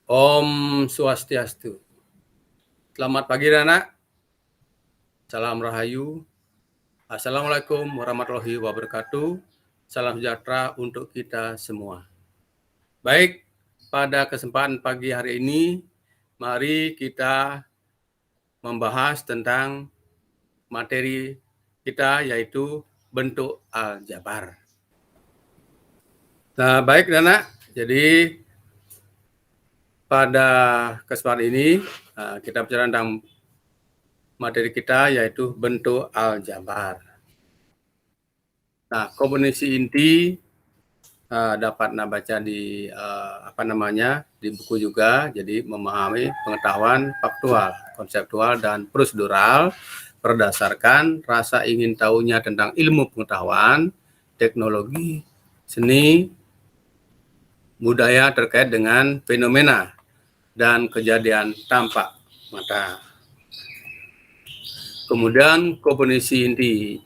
Om Swastiastu. Selamat pagi, Nana. Salam Rahayu. Assalamualaikum warahmatullahi wabarakatuh. Salam sejahtera untuk kita semua. Baik, pada kesempatan pagi hari ini, mari kita membahas tentang materi kita, yaitu bentuk aljabar. Nah, baik, Nana. Jadi, pada kesempatan ini, kita bicara tentang materi kita, yaitu bentuk aljabar. Nah, komposisi inti dapat baca di di buku juga. Jadi memahami pengetahuan faktual, konseptual, dan prosedural berdasarkan rasa ingin tahunya tentang ilmu pengetahuan, teknologi, seni, budaya terkait dengan fenomena dan kejadian tampak mata. Kemudian komposisi inti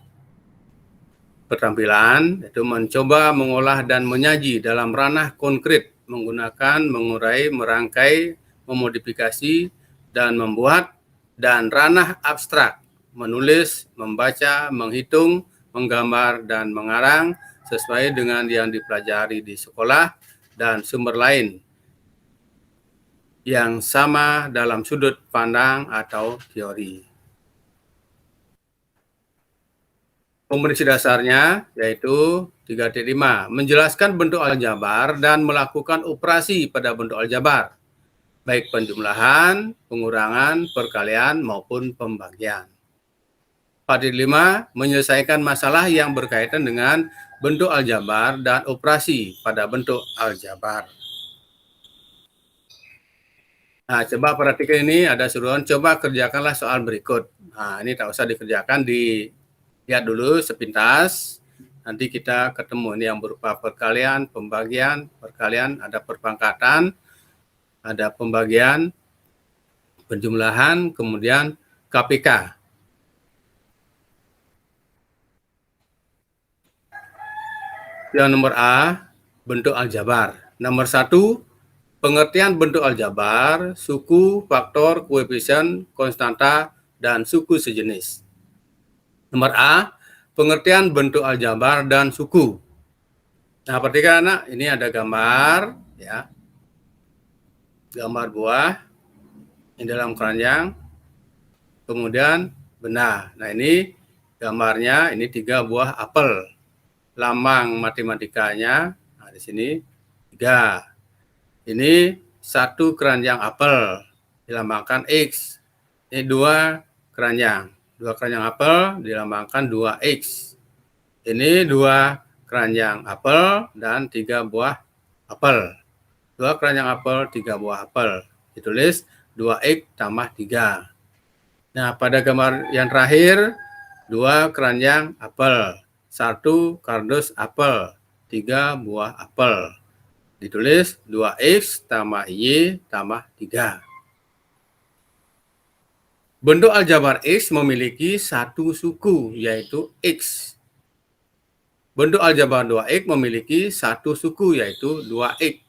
keterampilan itu mencoba mengolah dan menyaji dalam ranah konkret menggunakan mengurai, merangkai, memodifikasi, dan membuat, dan ranah abstrak menulis, membaca, menghitung, menggambar, dan mengarang sesuai dengan yang dipelajari di sekolah dan sumber lain yang sama dalam sudut pandang atau teori. Komposisi dasarnya yaitu 3.5, menjelaskan bentuk aljabar dan melakukan operasi pada bentuk aljabar, baik penjumlahan, pengurangan, perkalian, maupun pembagian. 4.5, menyelesaikan masalah yang berkaitan dengan bentuk aljabar dan operasi pada bentuk aljabar. Nah, coba perhatikan ini, ada suruhan, coba kerjakanlah soal berikut. Nah, ini tak usah dikerjakan, lihat dulu sepintas, nanti kita ketemu ini yang berupa perkalian, pembagian, perkalian, ada perpangkatan, ada pembagian, penjumlahan, kemudian KPK. Yang nomor A, bentuk aljabar. Nomor 1, pengertian bentuk aljabar, suku, faktor, koefisien, konstanta, dan suku sejenis. Nomor A, pengertian bentuk aljabar dan suku. Nah, perhatikan anak, ini ada gambar, ya, gambar buah ini dalam keranjang, kemudian benah. Nah, ini gambarnya, ini 3 buah apel. Lambang matematikanya, nah di sini 3. Ini 1 keranjang apel, dilambangkan X. Ini 2 keranjang. 2 keranjang apel dilambangkan 2X. Ini 2 keranjang apel dan 3 buah apel. 2 keranjang apel, 3 buah apel. Ditulis 2X tambah 3. Nah, pada gambar yang terakhir, 2 keranjang apel, 1 kardus apel, 3 buah apel. Ditulis 2X tambah Y tambah 3. Bentuk aljabar X memiliki 1 suku, yaitu X. Bentuk aljabar 2X memiliki 1 suku, yaitu 2X.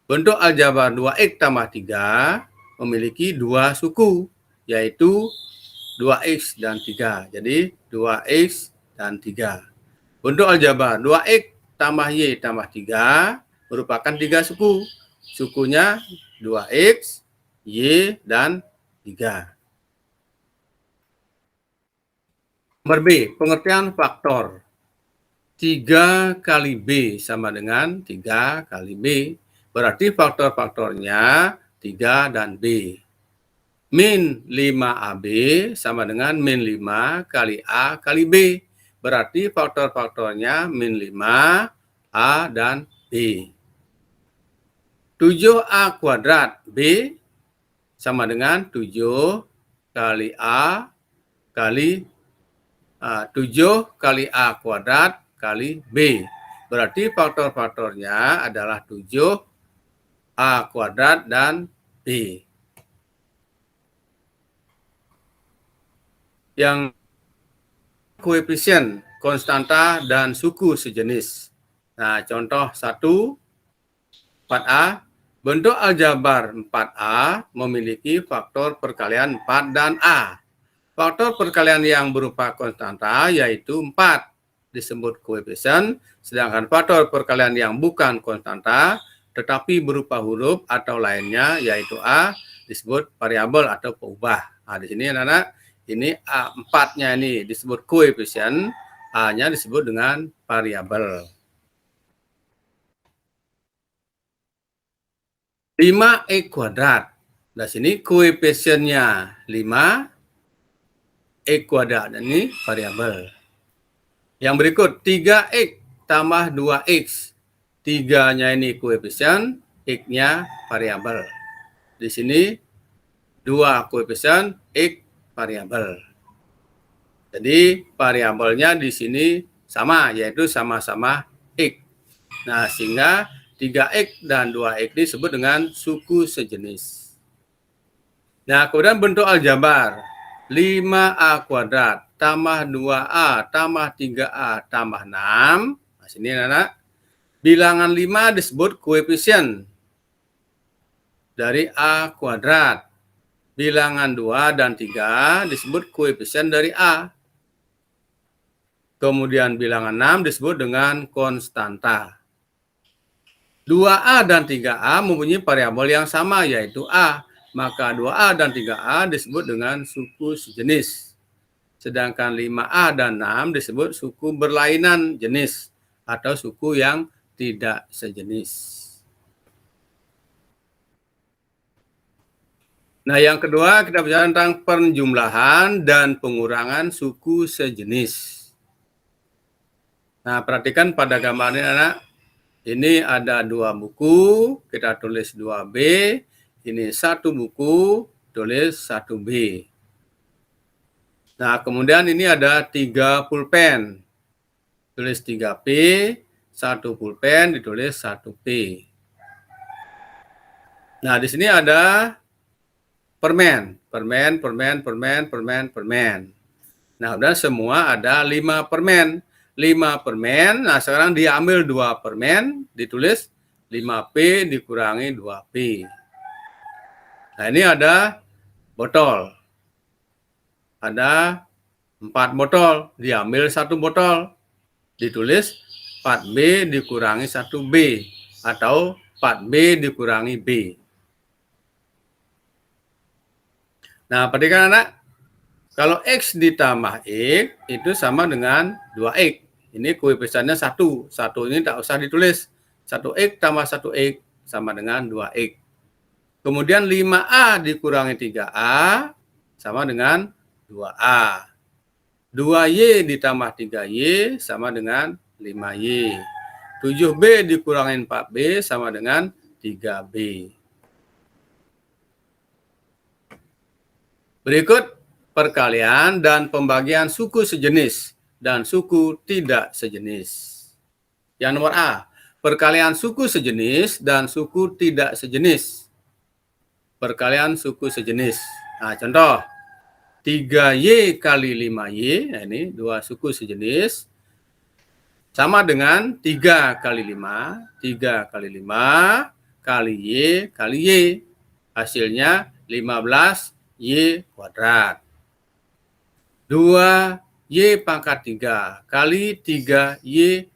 Bentuk aljabar 2X tambah 3 memiliki 2 suku, yaitu 2X dan 3. Jadi 2X dan 3. Bentuk aljabar 2X tambah Y tambah 3 merupakan 3 suku. Sukunya 2X, Y, dan 3. Nomor B, pengertian faktor. 3 kali B sama dengan 3 kali B. Berarti faktor-faktornya 3 dan B. Min 5AB sama dengan min 5 kali A kali B. Berarti faktor-faktornya min 5, A, dan B. 7A kuadrat B sama dengan 7 kali A kali 7 kali A kuadrat kali B. Berarti faktor-faktornya adalah 7A kuadrat dan B. Yang koefisien, konstanta, dan suku sejenis. Nah, contoh 1, 4A, Bentuk aljabar 4A memiliki faktor perkalian 4 dan A. Faktor perkalian yang berupa konstanta yaitu 4 disebut koefisien, sedangkan faktor perkalian yang bukan konstanta tetapi berupa huruf atau lainnya yaitu A disebut variabel atau pengubah. Nah, di sini anak-anak ini A4-nya ini disebut koefisien, A-nya disebut dengan variabel. 5x kuadrat. Nah, sini koefisiennya 5, x kuadrat ini variabel. Yang berikut 3x tambah 2x. 3-nya ini koefisien, x-nya variabel. Di sini 2 koefisien, x variabel. Jadi variabelnya di sini sama, yaitu sama-sama x. Nah, sehingga 3x dan 2x disebut dengan suku sejenis. Nah, kemudian bentuk aljabar 5a kuadrat tambah 2a tambah 3a tambah 6. Nah, sini anak, bilangan 5 disebut koefisien dari a kuadrat. Bilangan 2 dan 3 disebut koefisien dari a. Kemudian bilangan 6 disebut dengan konstanta. 2A dan 3A mempunyai variabel yang sama yaitu A. Maka 2A dan 3A disebut dengan suku sejenis. Sedangkan 5A dan 6 disebut suku berlainan jenis atau suku yang tidak sejenis. Nah, yang kedua kita bicara tentang penjumlahan dan pengurangan suku sejenis. Nah, perhatikan pada gambar ini anak. Ini ada 2 buku, kita tulis 2B. Ini 1 buku, tulis 1B. Nah, kemudian ini ada 3 pulpen. Tulis 3P, 1 pulpen ditulis 1P. Nah, di sini ada permen. Nah, udah semua ada 5 permen. 5 permen, nah sekarang diambil 2 permen, ditulis 5P dikurangi 2P. Nah, ini ada botol. Ada 4 botol, diambil 1 botol, ditulis 4B dikurangi 1B, atau 4B dikurangi B. Nah, perhatikan anak, kalau X ditambah X, itu sama dengan 2X. Ini koefisiennya 1. 1 ini tak usah ditulis. 1X tambah 1X sama dengan 2X. Kemudian 5A dikurangi 3A sama dengan 2A. 2Y ditambah 3Y sama dengan 5Y. 7B dikurangi 4B sama dengan 3B. Berikut perkalian dan pembagian suku sejenis dan suku tidak sejenis. Yang nomor A, perkalian suku sejenis dan suku tidak sejenis. Perkalian suku sejenis. Nah, contoh, 3Y kali 5Y, nah ini 2 suku sejenis, sama dengan 3 kali 5, 3 kali 5 kali Y kali Y. Hasilnya 15Y kuadrat. 2Y pangkat 3 kali 3Y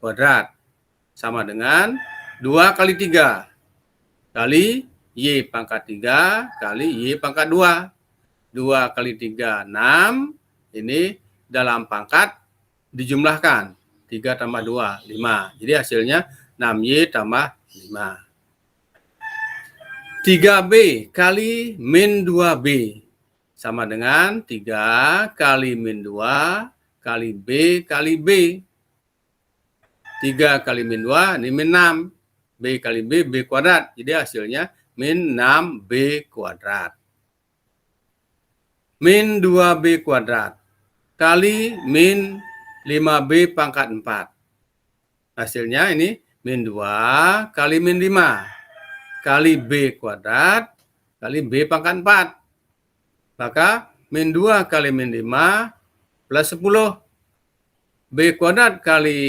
kuadrat sama dengan 2 kali 3 kali Y pangkat 3 kali Y pangkat 2. 2 kali 3, 6. Ini dalam pangkat dijumlahkan. 3 tambah 2, 5. Jadi hasilnya 6Y tambah 5. 3B kali min 2B. Sama dengan 3 kali min 2 kali B kali B. 3 kali min 2, ini min 6. B kali B, B kuadrat. Jadi hasilnya min 6B kuadrat. Min 2B kuadrat kali min 5B pangkat 4. Hasilnya ini min 2 kali min 5 kali B kuadrat kali B pangkat 4. Maka min 2 kali min 5 plus 10. B kuadrat kali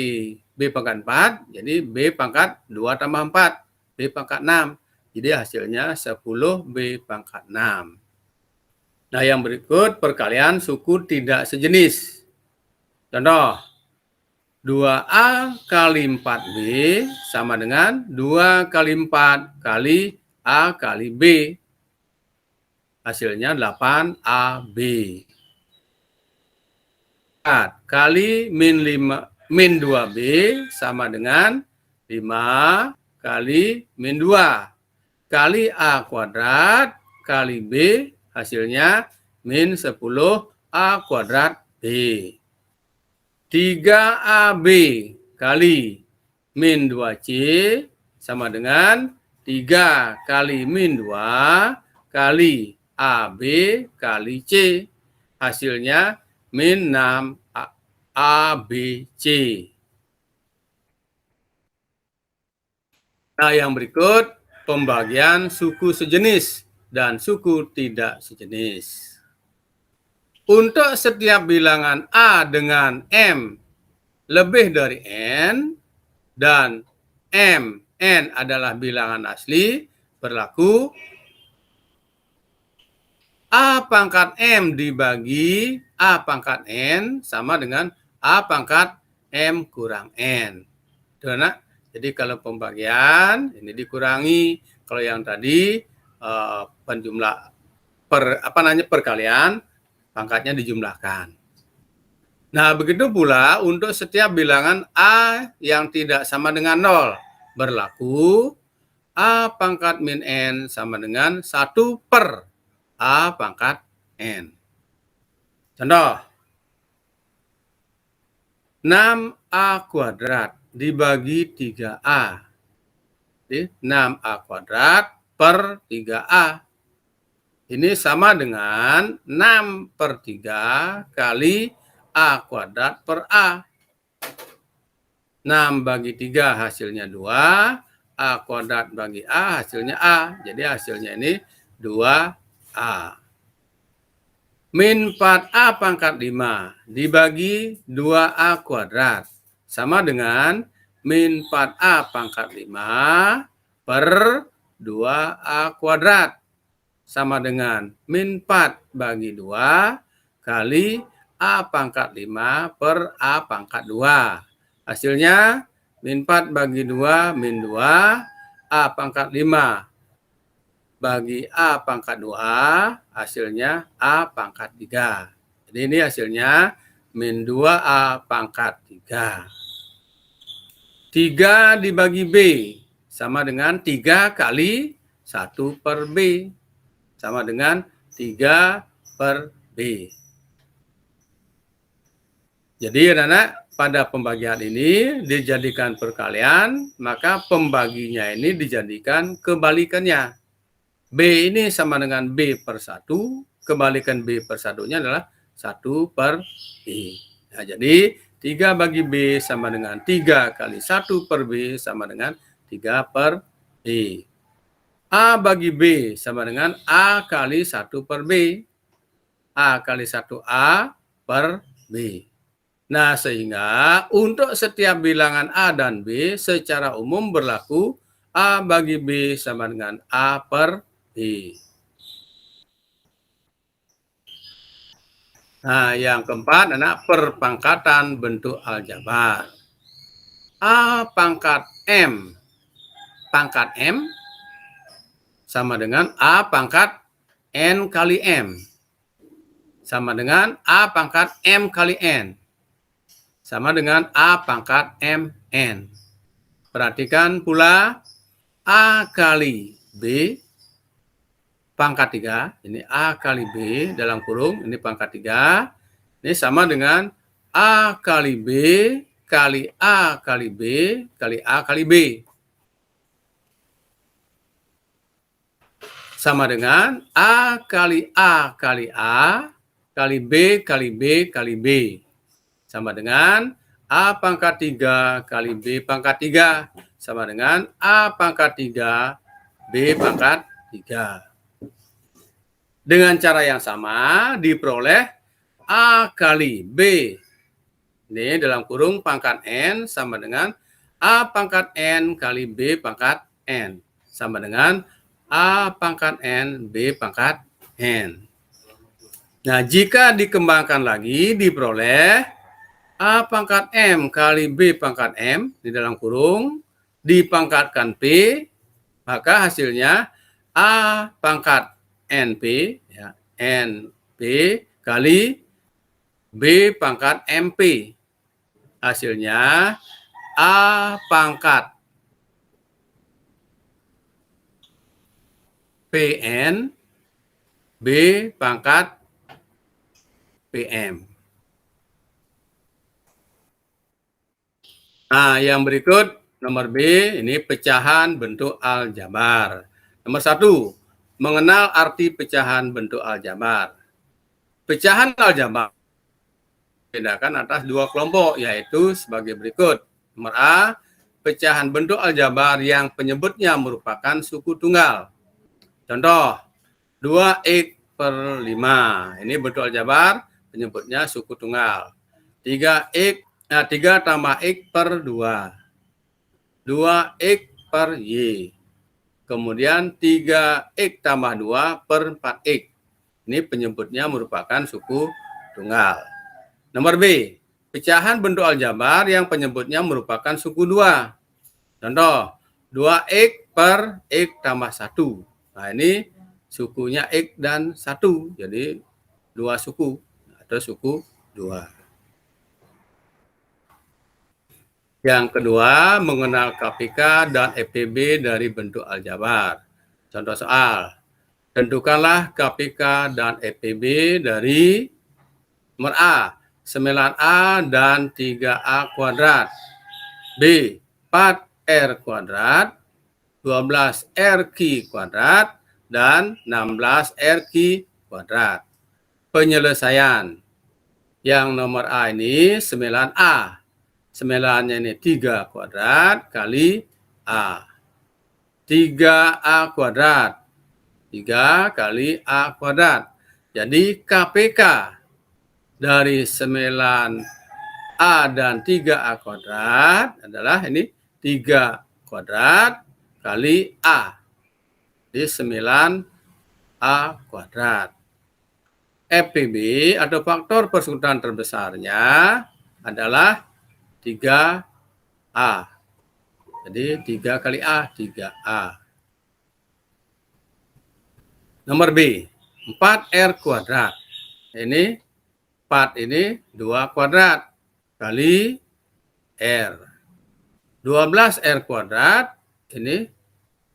B pangkat 4, jadi B pangkat 2 tambah 4. B pangkat 6. Jadi hasilnya 10B pangkat 6. Nah, yang berikut perkalian suku tidak sejenis. Contoh, 2A kali 4B sama dengan 2 kali 4 kali A kali B. Hasilnya 8AB. 4 kali min 2B sama dengan 5 kali min 2 kali A kuadrat kali B, hasilnya min 10A kuadrat B. 3AB kali min 2C sama dengan 3 kali min 2 kali AB kali C. Hasilnya min 6 ABC. Nah, yang berikut pembagian suku sejenis dan suku tidak sejenis. Untuk setiap bilangan A dengan M lebih dari N dan N adalah bilangan asli, berlaku A pangkat M dibagi A pangkat N sama dengan A pangkat M kurang N. Jadi kalau pembagian ini dikurangi, kalau yang tadi perkalian pangkatnya dijumlahkan. Nah, begitu pula untuk setiap bilangan A yang tidak sama dengan 0, berlaku A pangkat min N sama dengan 1 per A pangkat N. Contoh, 6A kuadrat dibagi 3A. Jadi 6A kuadrat per 3A. Ini sama dengan 6 per 3 kali A kuadrat per A. 6 bagi 3 hasilnya 2. A kuadrat bagi A hasilnya A. Jadi hasilnya ini 2A. Min 4A pangkat 5 dibagi 2A kuadrat sama dengan min 4A pangkat 5 per 2A kuadrat sama dengan min 4 bagi 2 kali A pangkat 5 per A pangkat 2. Hasilnya min 4 bagi 2 min 2 A pangkat 5 bagi A pangkat 2, hasilnya A pangkat 3. Jadi ini hasilnya min 2A pangkat 3. 3 dibagi B sama dengan 3 kali 1 per B. Sama dengan 3 per B. Jadi anak-anak, pada pembagian ini dijadikan perkalian, maka pembaginya ini dijadikan kebalikannya. B ini sama dengan B per 1, kebalikan B per 1-nya adalah 1 per B. Nah, jadi 3 bagi B sama dengan 3 kali 1 per B sama dengan 3 per B. A bagi B sama dengan A kali 1 per B. A kali 1A per B. Nah, sehingga untuk setiap bilangan A dan B secara umum berlaku A bagi B sama dengan A per B. Nah, yang keempat adalah perpangkatan bentuk aljabar. A pangkat M sama dengan A pangkat N kali M. Sama dengan A pangkat M kali N. Sama dengan A pangkat MN. Perhatikan pula A kali B pangkat 3, ini A kali B dalam kurung, ini pangkat 3, ini sama dengan A kali B kali A kali B kali A kali B. Sama dengan A kali A kali A kali B kali B kali B. Sama dengan A pangkat 3 kali B pangkat 3. Sama dengan A pangkat 3 B pangkat 3. Dengan cara yang sama diperoleh A kali B. Ini dalam kurung pangkat N sama dengan A pangkat N kali B pangkat N. Sama dengan A pangkat N, B pangkat N. Nah, jika dikembangkan lagi, diperoleh A pangkat M kali B pangkat M di dalam kurung, dipangkatkan P, maka hasilnya A pangkat NP, ya, NP kali B pangkat MP. Hasilnya A pangkat PN, B pangkat PM. Nah, yang berikut nomor B, ini pecahan bentuk aljabar. Nomor 1, mengenal arti pecahan bentuk aljabar. Pecahan aljabar bedakan atas dua kelompok, yaitu sebagai berikut. Nomor A, pecahan bentuk aljabar yang penyebutnya merupakan suku tunggal. Contoh, 2x per 5. Ini bentuk aljabar, penyebutnya suku tunggal. 3 tambah x per 2. 2x per y. Kemudian 3x tambah 2 per 4x. Ini penyebutnya merupakan suku tunggal. Nomor B, pecahan bentuk aljabar yang penyebutnya merupakan suku 2. Contoh, 2x per x tambah 1. Nah, ini sukunya x dan 1. Jadi, 2 suku atau suku 2. Yang kedua, mengenal KPK dan FPB dari bentuk aljabar. Contoh soal, tentukanlah KPK dan FPB dari nomor A, 9A dan 3A kuadrat. B, 4R kuadrat, 12RQ kuadrat, dan 16RQ kuadrat. Penyelesaian. Yang nomor A ini 9A. 9-nya ini 3 kuadrat kali A. 3A kuadrat. 3 kali A kuadrat. Jadi KPK dari 9A dan 3A kuadrat adalah ini 3 kuadrat kali A. Jadi 9A kuadrat. FPB atau faktor persekutuan terbesarnya adalah 3A. Jadi 3 kali A, 3A. Nomor B, 4R kuadrat. Ini 4 ini 2 kuadrat kali R. 12R kuadrat ini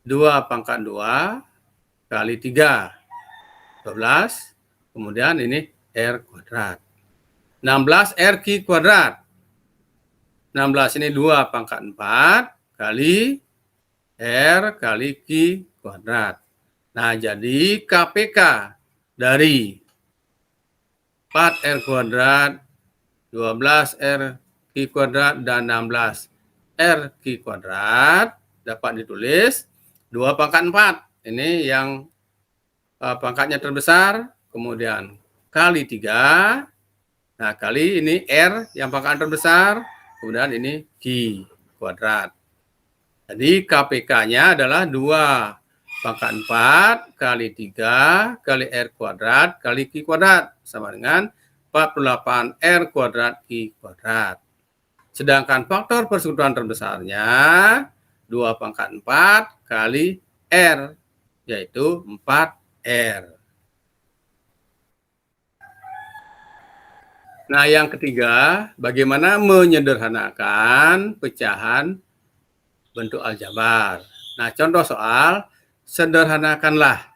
2 pangkat 2 kali 3. 12. Kemudian ini R kuadrat. 16RQ kuadrat. 16 ini 2 pangkat 4 kali R kali Q kuadrat. Nah, jadi KPK dari 4R kuadrat, 12RQ kuadrat, dan 16RQ kuadrat dapat ditulis 2 pangkat 4. Ini yang pangkatnya terbesar, kemudian kali 3. Nah, kali ini R yang pangkat terbesar, kemudian ini Q kuadrat. Jadi KPK-nya adalah 2 pangkat 4 kali 3 kali R kuadrat kali Q kuadrat sama dengan 48R kuadrat Q kuadrat. Sedangkan faktor persekutuan terbesarnya 2 pangkat 4 kali R, yaitu 4R. Nah, yang ketiga, bagaimana menyederhanakan pecahan bentuk aljabar. Nah, contoh soal, sederhanakanlah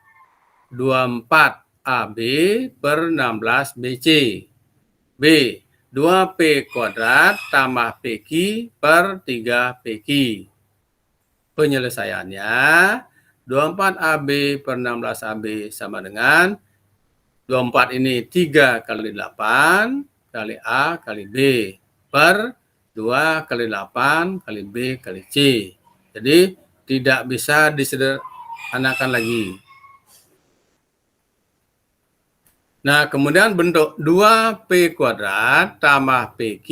24AB per 16BC. B, 2P kuadrat tambah PQ per 3PQ. Penyelesaiannya, 24AB per 16AB sama dengan 24 ini 3 kali 8 kali A kali B per 2 kali 8 kali B kali C. Jadi tidak bisa disederhanakan lagi. Nah, kemudian bentuk 2P kuadrat tambah PQ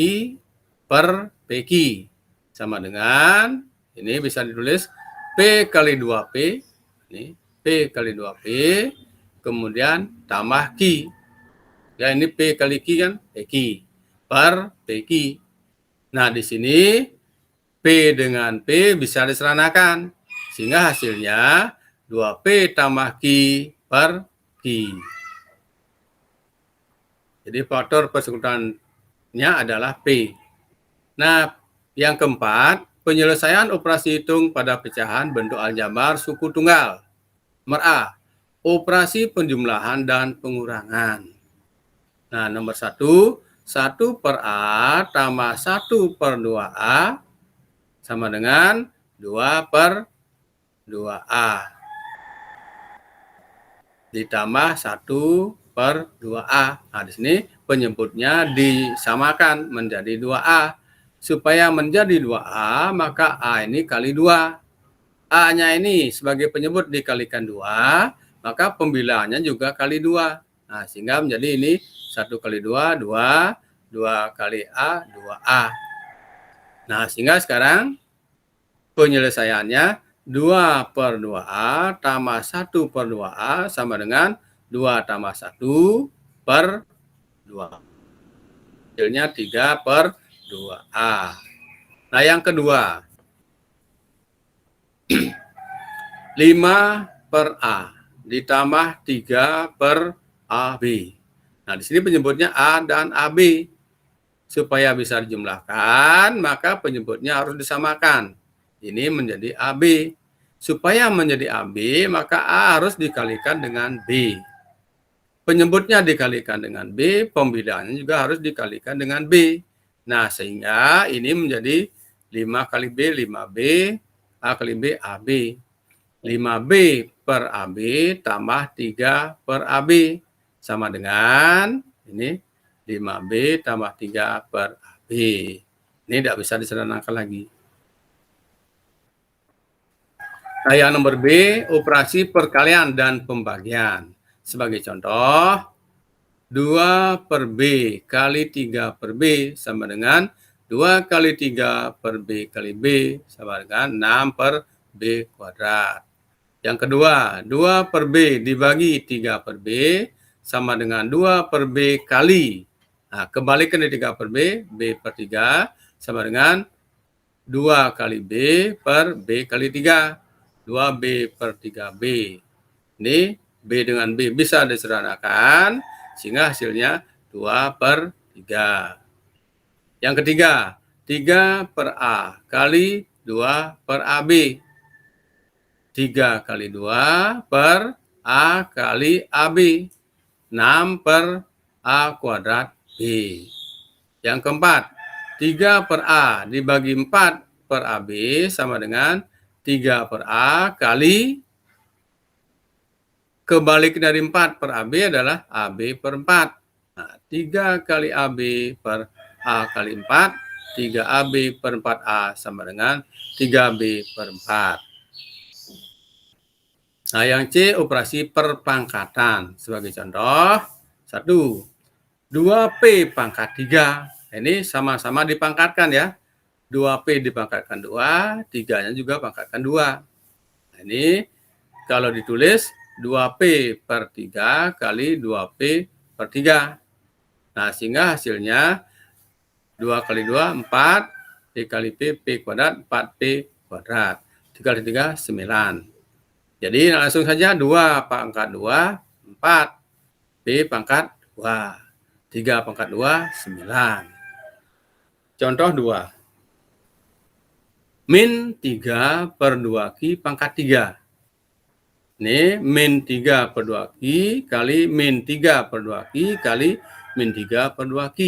per PQ sama dengan, ini bisa ditulis P kali 2P, ini P kali 2P, kemudian tambah Q. Ya, ini P kali Q kan, PQ, per PQ. Nah, di sini P dengan P bisa diseranakan, sehingga hasilnya 2P tambah Q per Q. Jadi faktor persekutuannya adalah P. Nah, yang keempat, penyelesaian operasi hitung pada pecahan bentuk aljabar suku tunggal. Nomor A, operasi penjumlahan dan pengurangan. Nah, nomor 1, 1 per A tambah 1 per 2A sama dengan 2 per 2A. Ditambah 1 per 2A. Nah, di sini penyebutnya disamakan menjadi 2A. Supaya menjadi 2A, maka A ini kali 2. A-nya ini sebagai penyebut dikalikan 2, maka pembilaannya juga kali 2. Nah, sehingga menjadi ini 1 kali 2, 2, 2 kali A, 2A. Nah, sehingga sekarang penyelesaiannya 2 per 2A tambah 1 per 2A sama dengan 2 tambah 1 per 2. Hasilnya 3 per 2A. Nah, yang kedua, 5 per A ditambah 3 per AB. Nah, di sini penyebutnya A dan AB. Supaya bisa dijumlahkan, maka penyebutnya harus disamakan. Ini menjadi AB. Supaya menjadi AB, maka A harus dikalikan dengan B. Penyebutnya dikalikan dengan B, pembidaannya juga harus dikalikan dengan B. Nah, sehingga ini menjadi 5 kali B, 5B, A kali B, AB. 5B per AB tambah 3 per AB. Sama dengan ini 5B tambah 3 per AB. Ini tidak bisa disederhanakan lagi. Nah, yang nomor B, operasi perkalian dan pembagian. Sebagai contoh, 2 per B kali 3 per B sama dengan 2 kali 3 per B kali B sama dengan 6 per B kuadrat. Yang kedua, 2 per B dibagi 3 per B sama dengan 2 per B kali. Nah, kembalikan dari 3 per B, B per 3 sama dengan 2 kali B per B kali 3. 2B per 3B. Ini B dengan B bisa disederhanakan, sehingga hasilnya 2 per 3. Yang ketiga, 3 per A kali 2 per AB. 3 kali 2 per A kali AB. 6 per A kuadrat B. Yang keempat, 3 per A dibagi 4 per AB sama dengan 3 per A kali kebalik dari 4 per AB adalah AB per 4. Nah, 3 kali AB per A kali 4, 3AB per 4A sama dengan 3B per 4. Nah, yang C, operasi perpangkatan. Sebagai contoh, 1, 2P pangkat 3. Ini sama-sama dipangkatkan ya. 2P dipangkatkan 2, 3-nya juga pangkatkan 2. Nah, ini kalau ditulis 2P per 3 kali 2P per 3. Nah, sehingga hasilnya 2 kali 2, 4. P kali P, P kuadrat, 4P kuadrat. 3 kali 3, 9. Jadi langsung saja 2 pangkat 2, 4. P pangkat 2. 3 pangkat 2, 9. Contoh 2. Min 3 per 2Q pangkat 3. Ini min 3 per 2Q kali min 3 per 2Q kali min 3 per 2Q.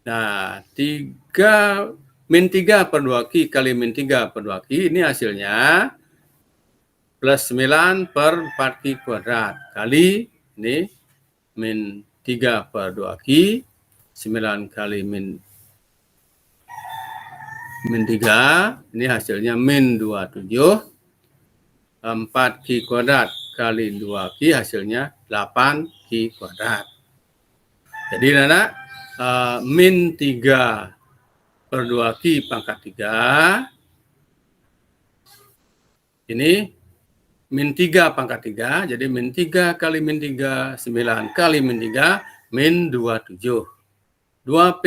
Nah, min 3 per 2Q kali min 3 per 2Q ini hasilnya plus 9 per 4Q kuadrat kali ini min 3 per 2Q, 9 kali min 3, ini hasilnya min 27, 4Q kuadrat kali 2Q hasilnya 8Q kuadrat. Jadi anak min 3 per 2Q pangkat 3 Ini min 3 pangkat 3, jadi min 3 kali min 3, 9 kali min 3, min 27. 2P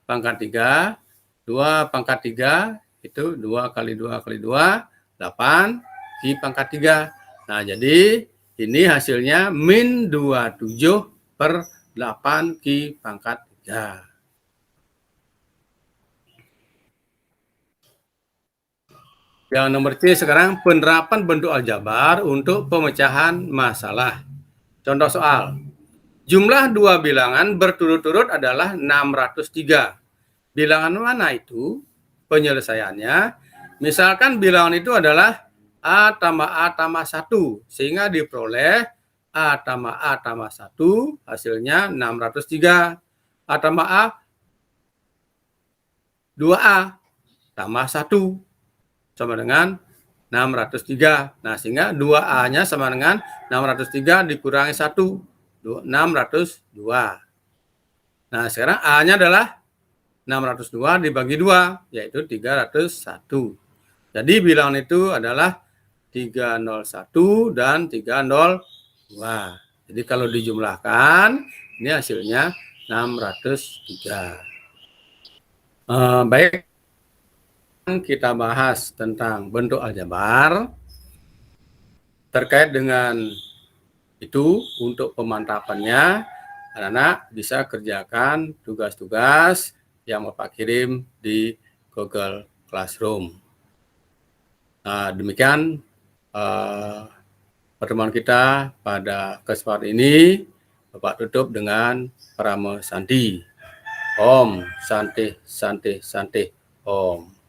pangkat 3, 2 pangkat 3, itu 2 kali 2 kali 2, 8, Q pangkat 3. Nah, jadi ini hasilnya min 27 per 8 Q pangkat 3. Yang nomor C sekarang, penerapan bentuk aljabar untuk pemecahan masalah. Contoh soal, jumlah dua bilangan berturut-turut adalah 603. Bilangan mana itu? Penyelesaiannya, misalkan bilangan itu adalah A tambah A tambah 1, sehingga diperoleh A tambah 1, hasilnya 603. A tambah A, 2A, tambah 1, sama dengan 603. Nah, sehingga 2A-nya sama dengan 603 dikurangi 1, 602. Nah, sekarang A-nya adalah 602 dibagi 2, yaitu 301. Jadi bilangan itu adalah 301 dan 302. Jadi kalau dijumlahkan, ini hasilnya 603. Baik, kita bahas tentang bentuk aljabar. Terkait dengan itu, untuk pemantapannya, anak-anak bisa kerjakan tugas-tugas yang Bapak kirim di Google Classroom. Nah, demikian pertemuan kita pada kesempatan ini. Bapak tutup dengan Paramo Santi. Om Santi Santi Santi Om.